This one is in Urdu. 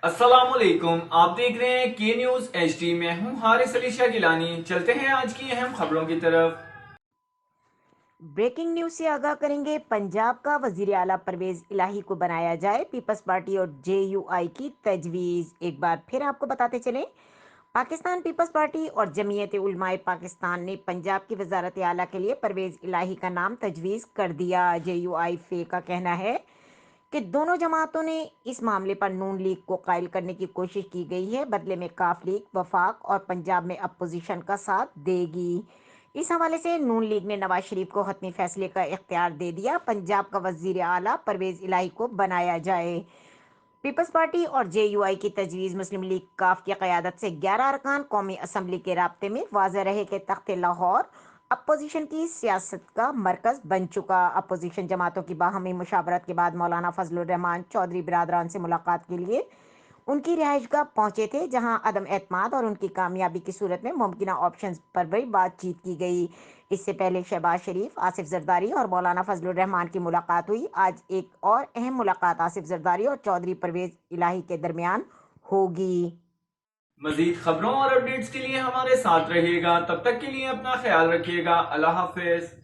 السلام علیکم، آپ دیکھ رہے ہیں کے نیوز ایچ ڈی۔ میں ہوں حارث علی شاہ گیلانی۔ چلتے ہیں آج کی اہم خبروں کی طرف۔ بریکنگ نیوز سے آگاہ کریں گے۔ پنجاب کا وزیر اعلیٰ پرویز الہی کو بنایا جائے، پیپلز پارٹی اور جے یو آئی کی تجویز۔ ایک بار پھر آپ کو بتاتے چلیں، پاکستان پیپلز پارٹی اور جمعیت علماء پاکستان نے پنجاب کی وزارت اعلیٰ کے لیے پرویز الہی کا نام تجویز کر دیا۔ جے یو آئی فے کا کہنا ہے کہ دونوں جماعتوں نے اس معاملے پر نون لیگ کو قائل کرنے کی کوشش کی گئی ہے، بدلے میں کاف لیگ وفاق اور پنجاب میں اپوزیشن کا ساتھ دے گی۔ اس حوالے سے نون لیگ نے نواز شریف کو حتمی فیصلے کا اختیار دے دیا، پنجاب کا وزیر اعلیٰ پرویز الہی کو بنایا جائے۔ پیپلز پارٹی اور جے یو آئی کی تجویز مسلم لیگ کاف کی قیادت سے 11 ارکان قومی اسمبلی کے رابطے میں واضح رہے کہ تخت لاہور اپوزیشن کی سیاست کا مرکز بن چکا۔ اپوزیشن جماعتوں کی باہمی مشاورت کے بعد مولانا فضل الرحمان چودھری برادران سے ملاقات کے لیے ان کی رہائش گاہ پہنچے تھے، جہاں عدم اعتماد اور ان کی کامیابی کی صورت میں ممکنہ آپشنز پر بھی بات چیت کی گئی۔ اس سے پہلے شہباز شریف، آصف زرداری اور مولانا فضل الرحمان کی ملاقات ہوئی۔ آج ایک اور اہم ملاقات آصف زرداری اور چودھری پرویز الہی کے درمیان ہوگی۔ مزید خبروں اور اپڈیٹس کے لیے ہمارے ساتھ رہیے گا، تب تک کے لیے اپنا خیال رکھیے گا۔ اللہ حافظ۔